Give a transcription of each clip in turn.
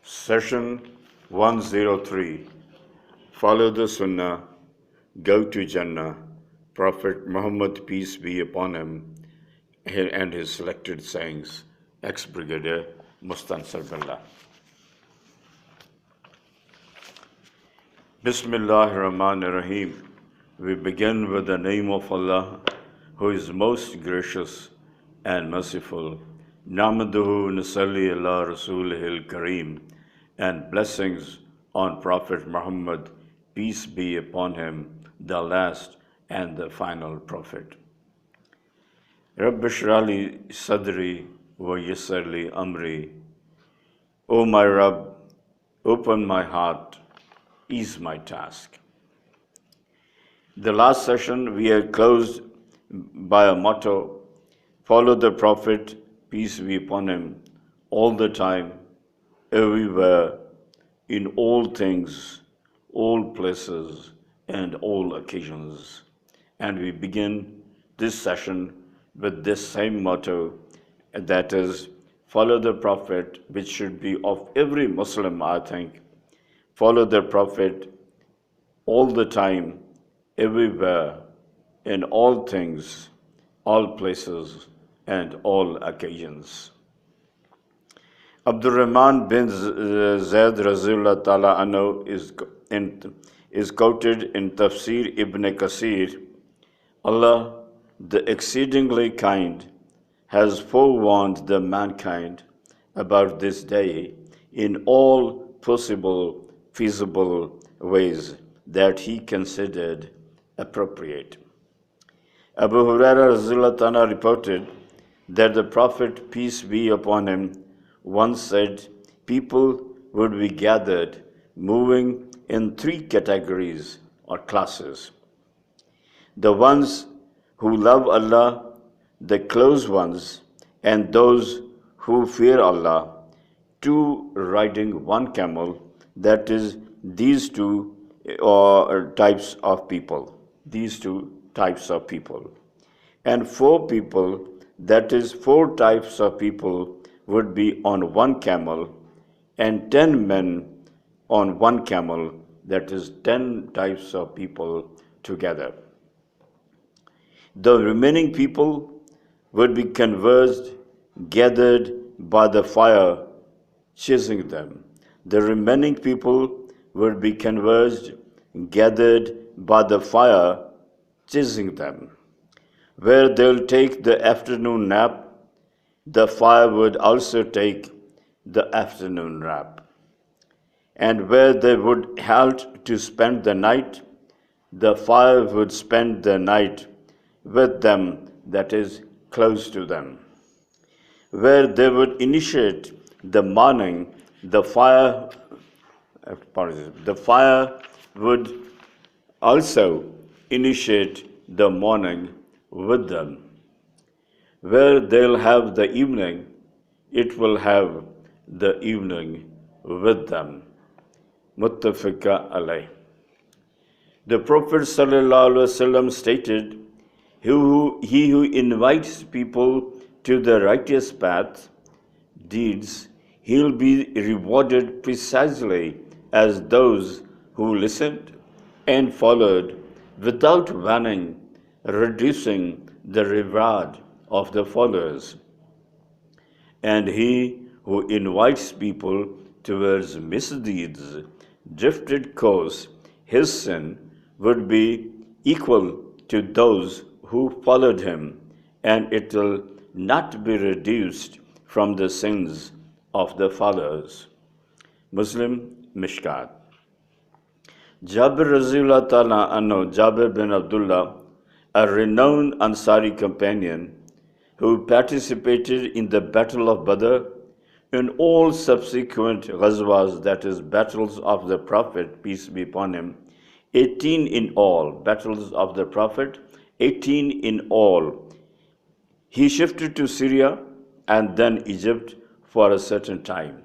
Session 103. Follow the Sunnah, go to Jannah, Prophet Muhammad, peace be upon him, and his selected sayings. Ex-Brigadier Mustansar Billah. Bismillahir-Rahmanir-Rahim. We begin with the name of Allah, who is most gracious and merciful. Namaduhu Nasalli ala Rasulihil Kareem, and blessings on Prophet Muhammad, peace be upon him, the last and the final prophet. Rabbi Shrali Sadri wa Yassirli Amri. O my Rabb, open my heart, ease my task. The last session we had closed by a motto, follow the Prophet, peace be upon him, all the time, everywhere, in all things, all places, and all occasions. And we begin this session with this same motto, that is, follow the Prophet, which should be of every Muslim, I think. Follow the Prophet all the time, everywhere, in all things, all places, and all occasions. Abdul Rahman bin Zayd Razulullah Ta'ala Anhu is quoted in Tafsir Ibn Kasir. Allah, the exceedingly kind, has forewarned the mankind about this day in all possible, feasible ways that he considered appropriate. Abu Hurairah Razulullah Ta'ala reported that the Prophet, peace be upon him, once said, people would be gathered, moving in three categories or classes. The ones who love Allah, the close ones, and those who fear Allah, two riding one camel, that is, these two types of people. These two types of people. And four people, that is, four types of people, would be on one camel, and 10 men on one camel, that is 10 types of people together. The remaining people would be converged, gathered by the fire, chasing them. The remaining people would be converged, gathered by the fire, chasing them. Where they'll take the afternoon nap, the fire would also take the afternoon nap. And where they would halt to spend the night, the fire would spend the night with them, that is, close to them. Where they would initiate the morning, the fire would also initiate the morning with them. Where they'll have the evening, it will have the evening with them. Muttafika alayh. The Prophet ﷺ stated, he who invites people to the righteous path, deeds, he'll be rewarded precisely as those who listened and followed without waning, reducing the reward of the followers. And he who invites people towards misdeeds, drifted course, his sin would be equal to those who followed him, and it will not be reduced from the sins of the followers. Muslim Mishkat. Jabir Razulullah Ta'ala Anhu, Jabir bin Abdullah, a renowned Ansari companion, who participated in the Battle of Badr, in all subsequent ghazwas, that is, battles of the Prophet, peace be upon him, 18 in all, battles of the Prophet, 18 in all. He shifted to Syria and then Egypt for a certain time.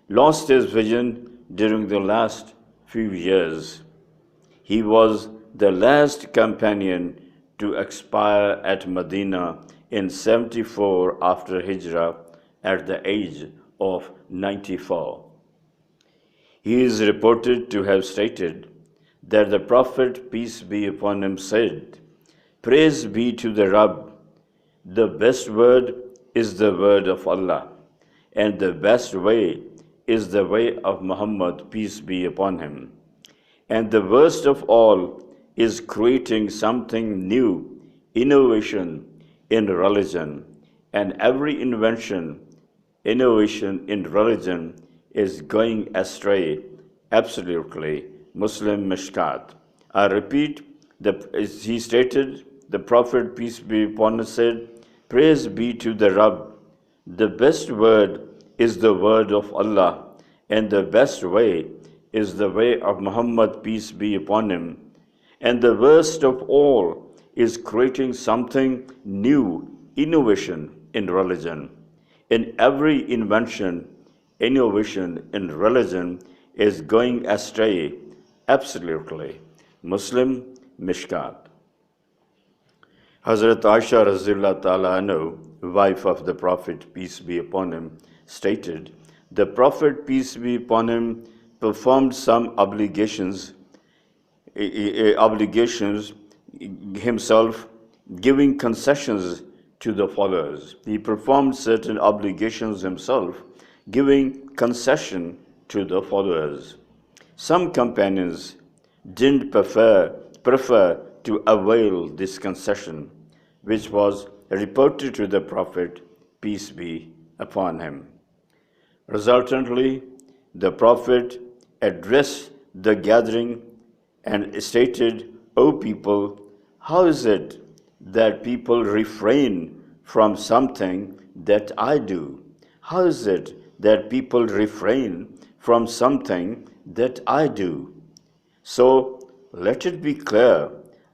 Lost his vision during the last few years. He was the last companion to expire at Medina in 74 after Hijrah at the age of 94. He is reported to have stated that the Prophet, peace be upon him, said, "Praise be to the Rabb. The best word is the word of Allah, and the best way is the way of Muhammad, peace be upon him. And the worst of all is creating something new, innovation in religion. And every innovation in religion is going astray, absolutely." Muslim Mishkat. I repeat, he stated, the Prophet, peace be upon him, said, "Praise be to the Rabb. The best word is the word of Allah, and the best way is the way of Muhammad, peace be upon him. And the worst of all is creating something new, innovation in religion. In every innovation in religion is going astray, absolutely." Muslim Mishkat. Hazrat Aisha Razillah Ta'ala Anhu, wife of the Prophet, peace be upon him, stated, the Prophet, peace be upon him, performed some obligations himself, giving concessions to the followers. He performed certain obligations himself, giving concession to the followers. Some companions didn't prefer to avail this concession, which was reported to the Prophet, peace be upon him. Resultantly, the Prophet addressed the gathering and stated, "O people, how is it that people refrain from something that I do? How is it that people refrain from something that I do? So let it be clear,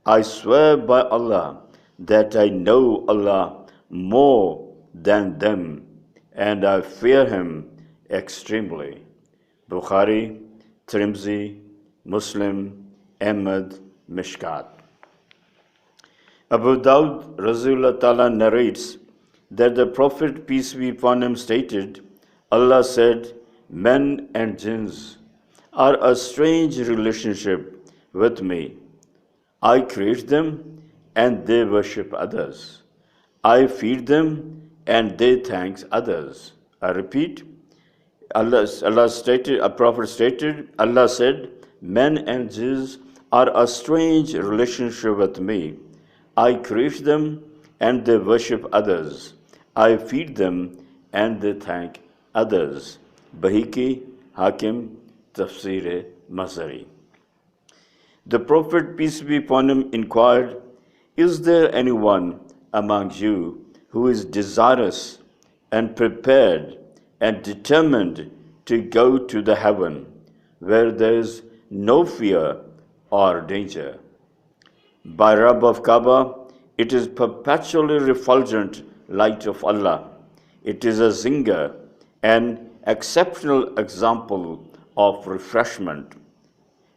I swear by Allah that I know Allah more than them, and I fear Him extremely." Bukhari, Tirmidhi, Muslim, Ahmad, Mishkat. Abu Dawud Rasulullah Ta'ala narrates that the Prophet, peace be upon him, stated, Allah said, "Men and jinns are a strange relationship with me. I create them and they worship others. I feed them and they thank others." I repeat, a Prophet stated, Allah said, "Men and jinns are a strange relationship with me. I create them and they worship others. I feed them and they thank others." Bahiki, Hakim, Tafsir Mazari. The Prophet, peace be upon him, inquired, "Is there anyone among you who is desirous and prepared and determined to go to the heaven where there is no fear or danger? By Rabb of Kaaba, it is perpetually refulgent light of Allah. It is a zinger, an exceptional example of refreshment.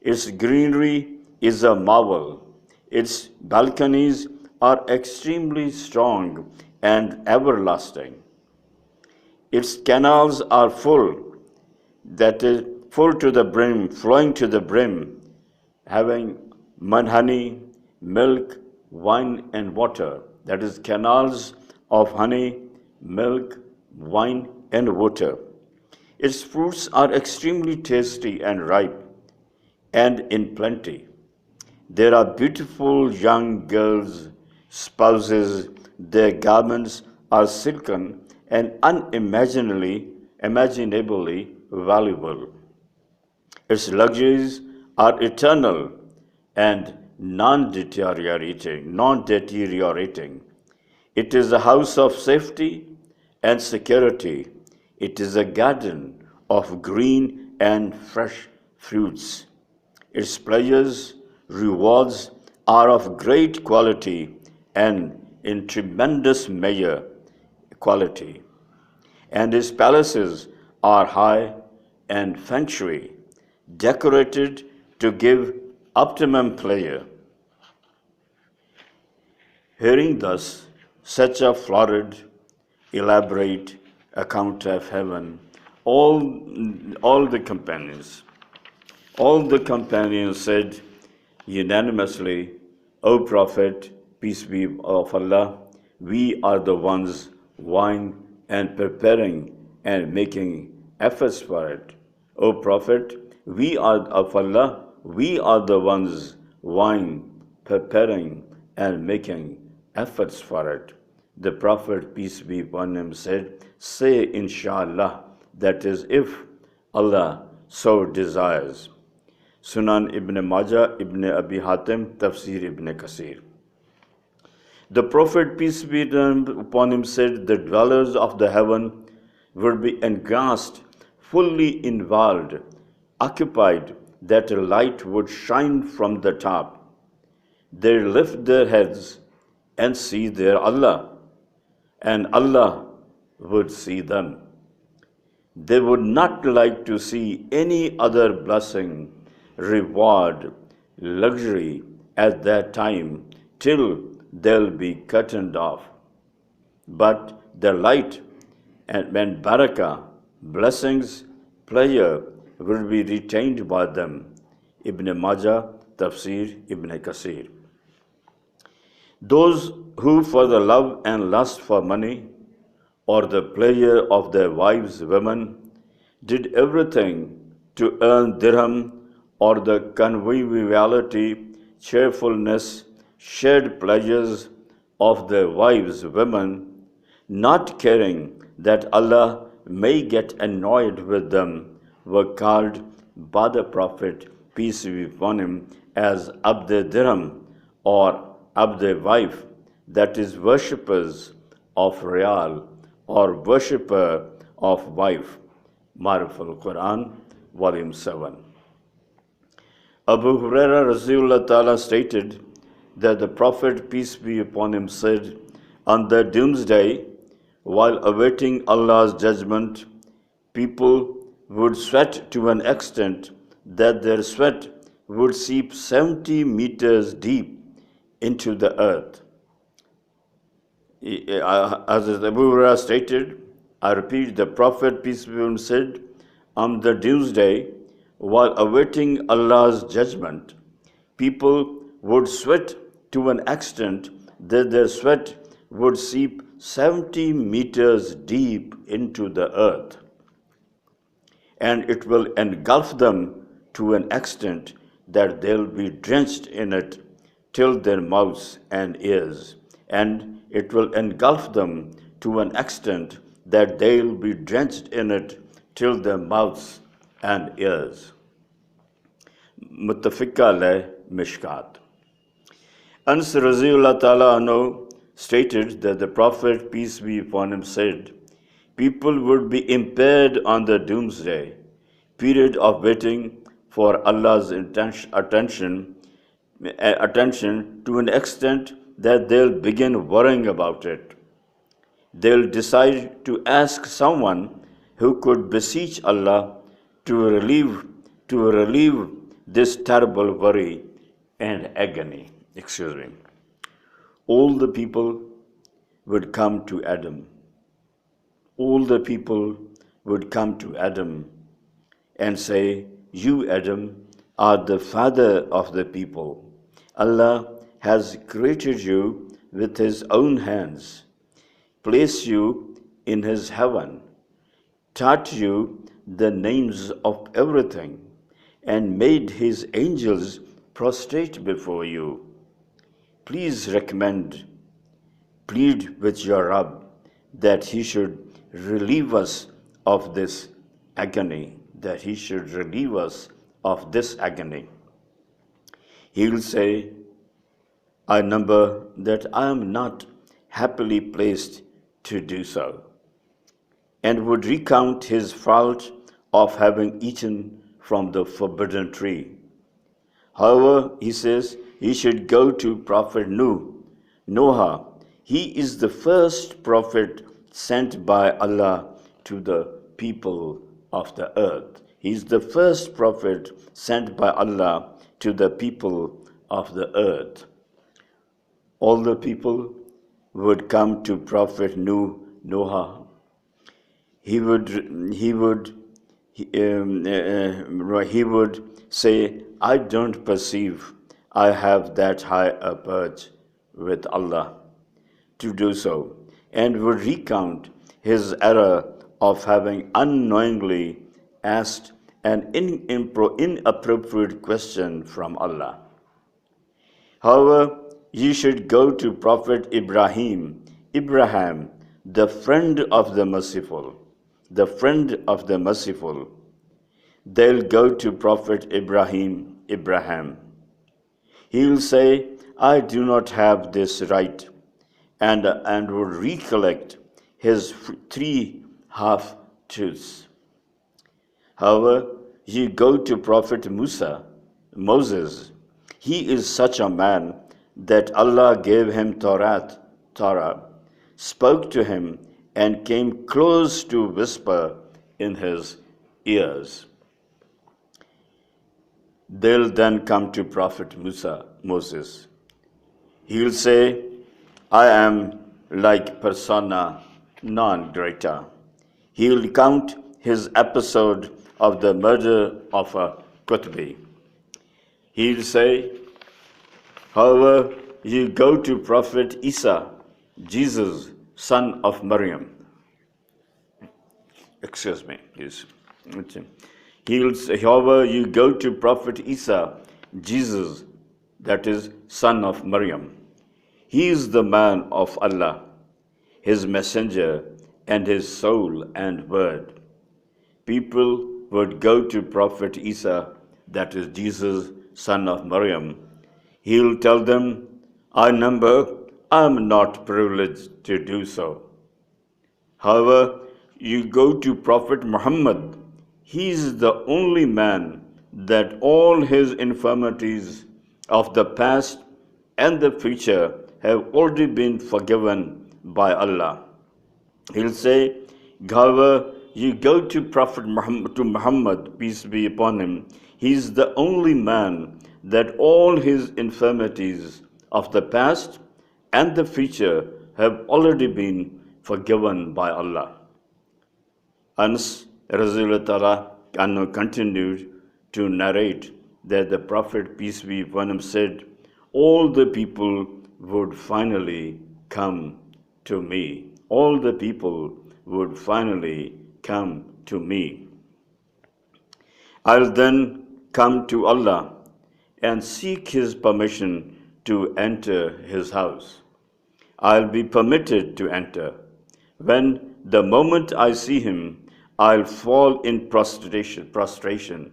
Its greenery is a marvel. Its balconies are extremely strong and everlasting. Its canals are full, that is, full to the brim, flowing to the brim, having honey, milk, wine, and water. That is, canals of honey, milk, wine, and water. Its fruits are extremely tasty and ripe, and in plenty. There are beautiful young girls, spouses. Their garments are silken and unimaginably valuable. Its luxuries are eternal and non-deteriorating. It is a house of safety and security. It is a garden of green and fresh fruits. Its pleasures, rewards are of great quality and in tremendous measure quality. And its palaces are high and feng shui, decorated to give optimum pleasure. Hearing thus such a florid, elaborate account of heaven, all the companions All the companions said unanimously, O Prophet, peace be of Allah, we are the ones vying and preparing and making efforts for it. O Prophet, we are of Allah, we are the ones vying, preparing and making efforts for it. The Prophet, peace be upon him, said, say inshallah, that is, if Allah so desires. Sunan Ibn Majah, Ibn Abi Hatim, Tafsir Ibn Kasir. The Prophet, peace be upon him, said, the dwellers of the heaven would be engrossed, fully involved, occupied, that a light would shine from the top. They lift their heads and see their Allah, and Allah would see them. They would not like to see any other blessing, reward, luxury at that time till they'll be curtained off. But the light and barakah, blessings, pleasure will be retained by them. Ibn Majah, Tafsir Ibn Kasir. Those who for the love and lust for money or the pleasure of their wives, women, did everything to earn dirham or the conviviality, cheerfulness, shared pleasures of their wives, women, not caring that Allah may get annoyed with them, were called by the Prophet, peace be upon him, as Abd Dirham or Abd wife, that is, worshippers of Real or worshipper of wife. Marif al-Qur'an, Volume 7. Abu Huraira Raziullah Ta'ala stated that the Prophet, peace be upon him, said, on the doomsday, while awaiting Allah's judgment, people would sweat to an extent that their sweat would seep 70 meters deep into the earth. As Abu Hurairah stated, I repeat, the Prophet, peace be upon him, said, on the doomsday, while awaiting Allah's judgment, people would sweat to an extent that their sweat would seep 70 meters deep into the earth, and it will engulf them to an extent that they'll be drenched in it till their mouths and ears, and it will engulf them to an extent that they'll be drenched in it till their mouths and ears. Muttafiqa alayh Mishkat. Anas Raziullah Ta'ala anhu stated that the Prophet, peace be upon him, said, people would be impaired on the doomsday, period of waiting for Allah's attention to an extent that they'll begin worrying about it. They'll decide to ask someone who could beseech Allah to relieve this terrible worry and agony. All the people would come to Adam. All the people would come to Adam and say, you, Adam, are the father of the people. Allah has created you with His own hands, placed you in His heaven, taught you the names of everything, and made His angels prostrate before you. Please plead with your Rabb that He should relieve us of this agony, that He should relieve us of this agony. He will say, I number that I am not happily placed to do so, and would recount his fault of having eaten from the forbidden tree. However, he says, he should go to Prophet Noah. He is the first prophet sent by Allah to the people of the earth. He is the first prophet sent by Allah to the people of the earth. All the people would come to Prophet Noah. He would he would say, I don't perceive I have that high a perch with Allah to do so, and would recount his error of having unknowingly asked an inappropriate question from Allah. However, ye should go to Prophet Ibrahim, the friend of the merciful, the friend of the merciful. They'll go to Prophet Ibrahim. He'll say, I do not have this right, and will recollect his three half-truths. However, you go to Prophet Moses. He is such a man that Allah gave him Torah, spoke to him, and came close to whisper in his ears. They'll then come to Prophet Moses. He'll say, I am like persona non grata. He'll count his episode of the murder of a Qutbi. He'll say, however, you go to Prophet Isa, Jesus, son of Maryam. Excuse me, please. He'll say, however, you go to Prophet Isa, Jesus, that is, son of Maryam. He is the man of Allah, his messenger, and his soul and word. People would go to Prophet Isa, that is Jesus, son of Maryam. He'll tell them, I am not privileged to do so. However, you go to Prophet Muhammad. He is the only man that all his infirmities of the past and the future have already been forgiven by Allah. He'll say, however, you go to Prophet Muhammad, peace be upon him. He is the only man that all his infirmities of the past and the future have already been forgiven by Allah. Anas Rasulullah continued to narrate that the Prophet, peace be upon him, said, all the people would finally come to me. All the people would finally come to me. I'll then come to Allah and seek His permission to enter His house. I'll be permitted to enter. When the moment I see Him, I'll fall in prostration.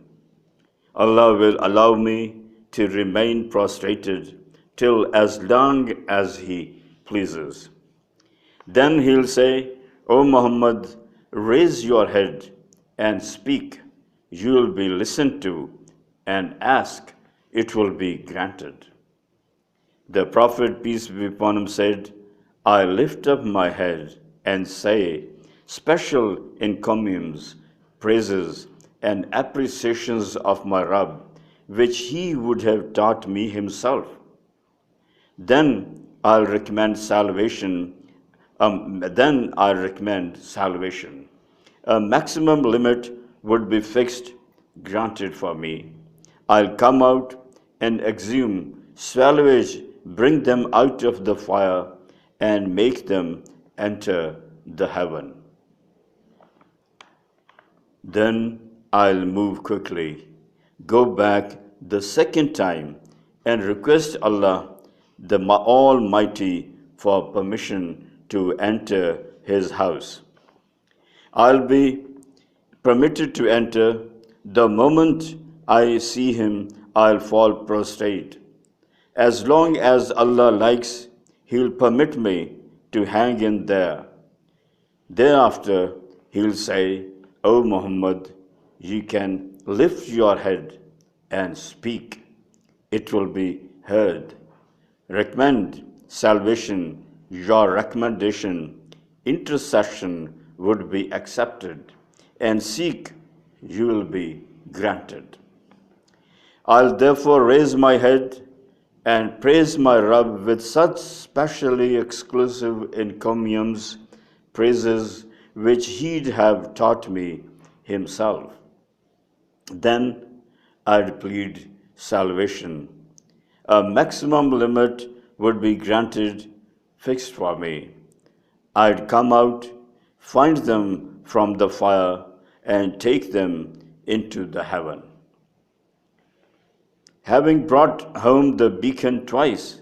Allah will allow me to remain prostrated till as long as He pleases. Then He'll say, O Muhammad, raise your head and speak. You will be listened to, and ask, it will be granted. The Prophet, peace be upon him, said, I lift up my head and say special encomiums, praises, and appreciations of my Rabb, which He would have taught me Himself. Then I'll recommend salvation. A maximum limit would be fixed, granted for me. I'll come out and exhume salvage, bring them out of the fire, and make them enter the heaven. Then I'll move quickly, go back the second time, and request Allah, the Almighty, for permission to enter His house. I'll be permitted to enter. The moment I see Him, I'll fall prostrate. As long as Allah likes, He'll permit me to hang in there. Thereafter, He'll say, O Muhammad, you can lift your head and speak. It will be heard. Recommend salvation, your recommendation, intercession would be accepted, and seek, you will be granted. I'll therefore raise my head and praise my Rabb with such specially exclusive encomiums, praises which He'd have taught me Himself. then I'd plead salvation. A maximum limit would be granted, fixed for me. I'd come out, find them from the fire, and take them into the heaven. Having brought home the beacon twice,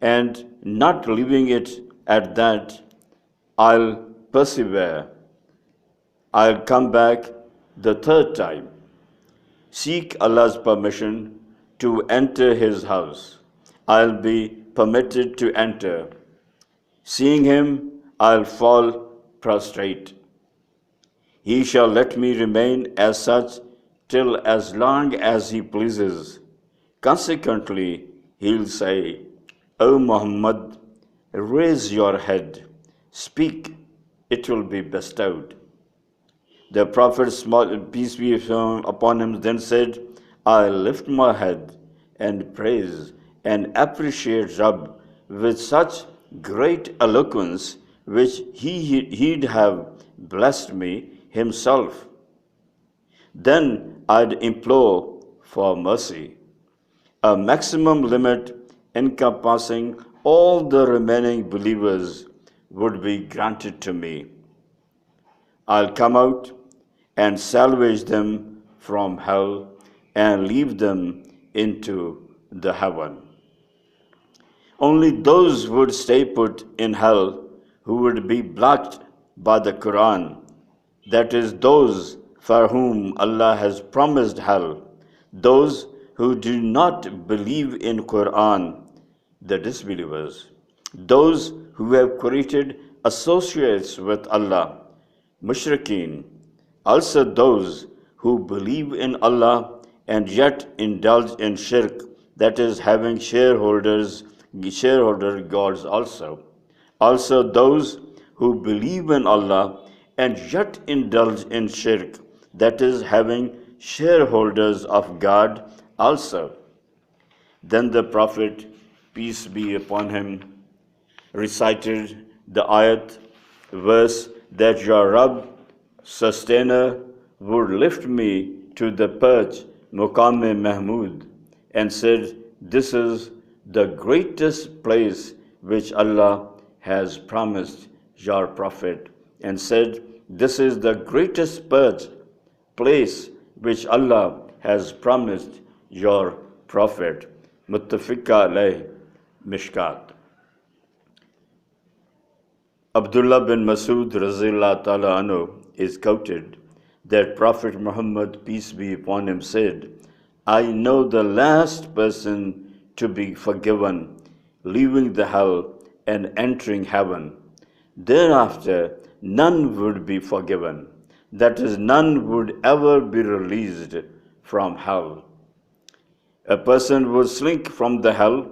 and not leaving it at that, I'll persevere. I'll come back the third time, seek Allah's permission to enter His house. I'll be permitted to enter. Seeing Him, I'll fall prostrate. He shall let me remain as such till as long as He pleases. Consequently, He'll say, O Muhammad, raise your head, speak, it will be bestowed. The Prophet, peace be upon him, then said, I lift my head and praise and appreciate Rabb with such great eloquence which he'd have blessed me himself. Then I'd implore for mercy, a maximum limit encompassing all the remaining believers would be granted to me. I'll come out and salvage them from hell and leave them into the heaven. Only those would stay put in hell who would be blocked by the Qur'an, that is, those for whom Allah has promised hell, those who do not believe in Qur'an, the disbelievers, those who have created associates with Allah, mushrikeen, also those who believe in Allah and yet indulge in shirk, that is, having shareholder gods also. Also those who believe in Allah and yet indulge in shirk, that is, having shareholders of God also. Then the Prophet, peace be upon him, recited the ayat, verse, that your Rabb, sustainer, would lift me to the perch, Muqam Mahmud, and said, this is the greatest place which Allah has promised your Prophet, and said, this is the greatest place which Allah has promised your Prophet. Muttafiqa alayh, Mishkat. Abdullah bin Masud Razillah Ta'ala Anhu is quoted that Prophet Muhammad, peace be upon him, said, I know the last person to be forgiven, leaving the hell and entering heaven. Thereafter, none would be forgiven. That is, none would ever be released from hell. A person would slink from the hell,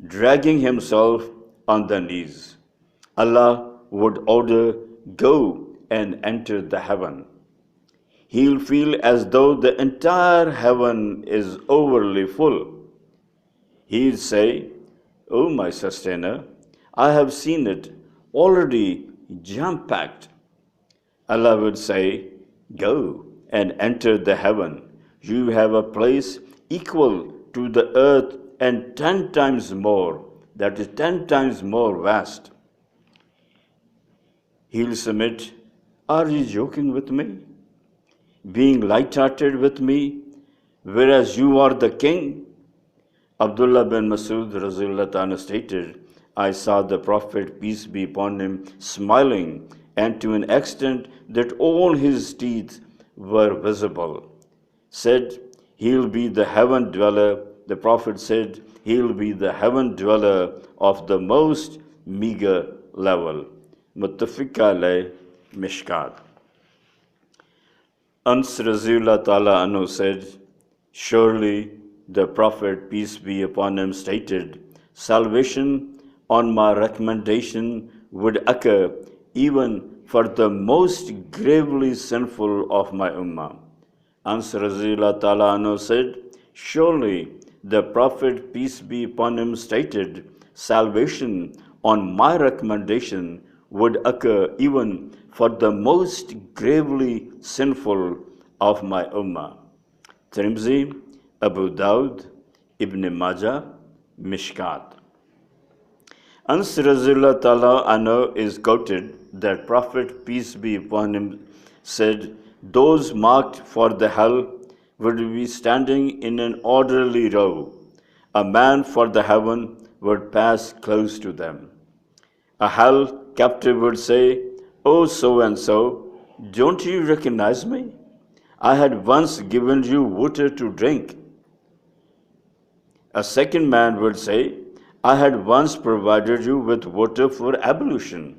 dragging himself on the knees. Allah would order, go and enter the heaven. He'll feel as though the entire heaven is overly full. He'll say, O my sustainer, I have seen it already jam-packed. Allah would say, go and enter the heaven. You have a place equal to the earth and 10 times more, that is 10 times more vast. He'll submit, are you joking with me? Being light-hearted with me, whereas you are the king? Abdullah bin Masud Razillah Ta'ala stated, I saw the Prophet, peace be upon him, smiling, and to an extent that all his teeth were visible. Said, he'll be the heaven dweller. The Prophet said, he'll be the heaven dweller of the most meager level. Muttafiqa alayh, Mishkat. Ans Razillah Ta'ala Anhu said, surely the Prophet, peace be upon him, stated, salvation on my recommendation would occur even for the most gravely sinful of my ummah. Ans Razillah Ta'ala Anhu said, surely the Prophet, peace be upon him, stated, salvation on my recommendation would occur even for the most gravely sinful of my ummah. Tirmidhi, Abu Dawud, Ibn Majah, Mishkat. Anas Razulullah Ta'ala Anhu is quoted that Prophet, peace be upon him, said, those marked for the hell would be standing in an orderly row. A man for the heaven would pass close to them. A hell captive would say, oh, so and so, don't you recognize me? I had once given you water to drink. A second man would say, I had once provided you with water for ablution.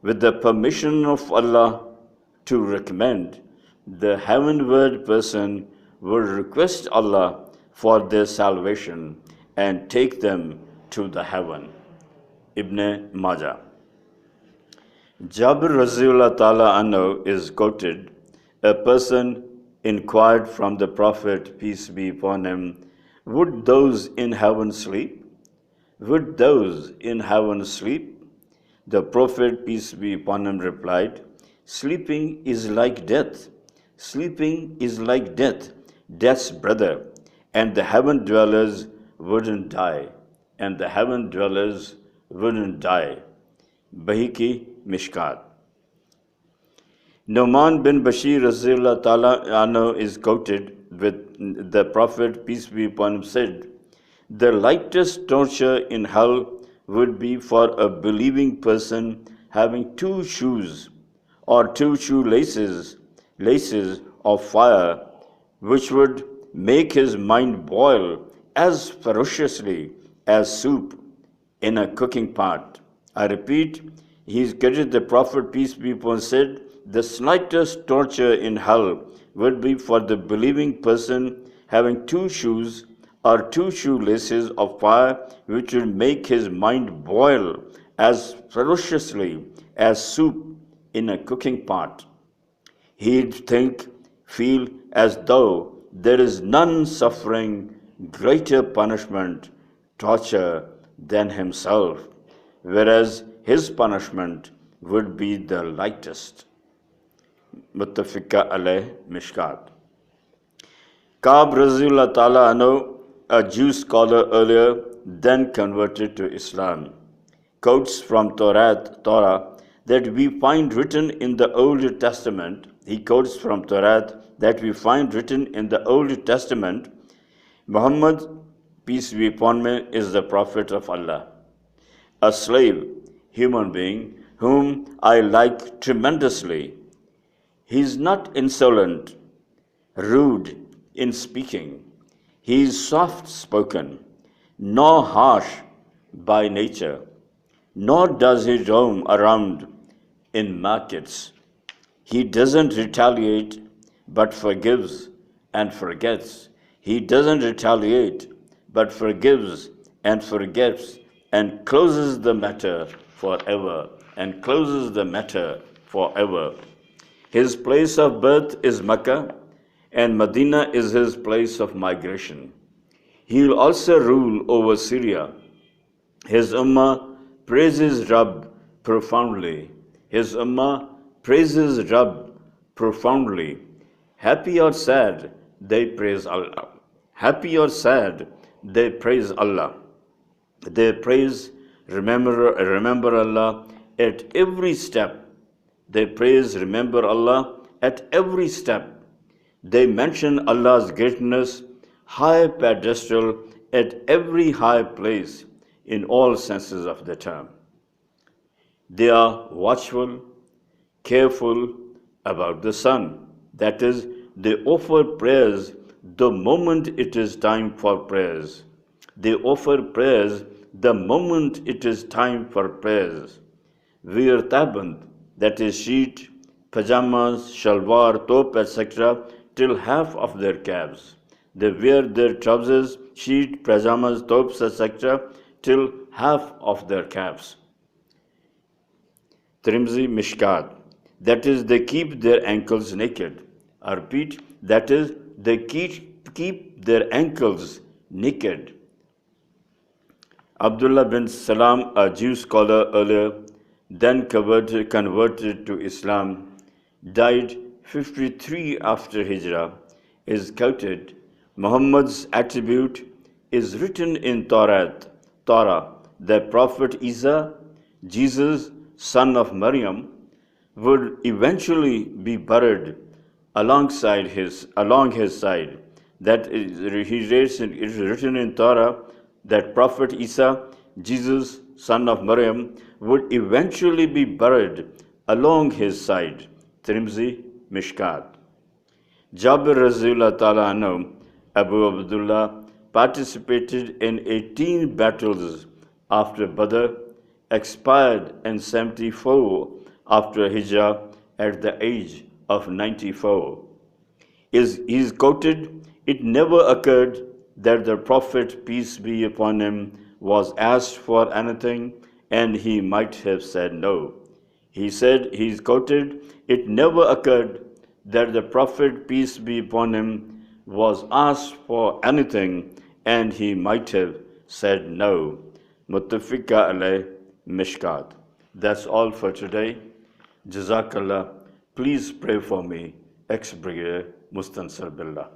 With the permission of Allah to recommend, the heavenward person would request Allah for their salvation and take them to the heaven. Ibn Majah. Jabir Razulullah Ta'ala Anhu is quoted, a person inquired from the Prophet, peace be upon him, would those in heaven sleep? Would those in heaven sleep? The Prophet, peace be upon him, replied, sleeping is like death. Sleeping is like death, death's brother, and the heaven dwellers wouldn't die. And the heaven dwellers wouldn't die. Bahiki, Mishkat. Nu'man bin Bashir Razulullah Ta'ala Anhu is quoted with the Prophet, peace be upon him, said, the lightest torture in hell would be for a believing person having two shoes or two shoelaces of fire, which would make his mind boil as ferociously as soup in a cooking pot. I repeat, he is quoted the Prophet, peace be upon him, said, the slightest torture in hell would be for the believing person having two shoes or two shoelaces of fire, which would make his mind boil as ferociously as soup in a cooking pot. He'd feel as though there is none suffering greater punishment, torture than himself, whereas his punishment would be the lightest. Muttafiqa alayh, Mishkat. Ka'b Razulullah Ta'ala Anhu, a Jew scholar earlier, then converted to Islam, quotes from Torah that we find written in the Old Testament. He quotes from Torah that we find written in the Old Testament, Muhammad, peace be upon him, is the Prophet of Allah, a slave, human being, whom I like tremendously. He is not insolent, rude in speaking. He is soft-spoken, nor harsh by nature, nor does he roam around in markets. He doesn't retaliate, but forgives and forgets. He doesn't retaliate, but forgives and forgets, and closes the matter forever, and closes the matter forever. His place of birth is Mecca, and Medina is his place of migration. He will also rule over Syria. His ummah praises Rabb profoundly. His ummah praises Rabb profoundly. Happy or sad, they praise Allah. Happy or sad, they praise Allah. They praise, remember Allah at every step. They praise, remember Allah at every step. They mention Allah's greatness, high pedestal at every high place in all senses of the term. They are watchful, careful about the sun. That is, they offer prayers the moment it is time for prayers. They offer prayers the moment it is time for prayers. Wear taband, that is sheet, pajamas, shalwar, top, etc., till half of their calves. They wear their trousers, sheet, pajamas, tops, etc., till half of their calves. Tirmidhi, Mishkat. That is, they keep their ankles naked. I repeat, that is, they keep their ankles naked. Abdullah bin Salam, a Jew scholar earlier, then converted to Islam, died 53 after Hijrah, is quoted. Muhammad's attribute is written in Torah that Prophet Isa, Jesus, son of Maryam, would eventually be buried along his side. That is written in Torah that Prophet Isa, Jesus, son of Maryam, would eventually be buried along his side. Tirmidhi, Mishkat. Jabir Raziullah Ta'ala Anhu, Abu Abdullah, participated in 18 battles after Badr, expired in 74 after Hijrah at the age of 94. He is quoted, "It never occurred that the Prophet, peace be upon him, was asked for anything and he might have said no." He is quoted, "It never occurred that the Prophet, peace be upon him, was asked for anything and he might have said no." Muttafiqa alayh, Mishkat. That's all for today. Jazakallah. Please pray for me. Ex-Brigadier Mustansir Billah.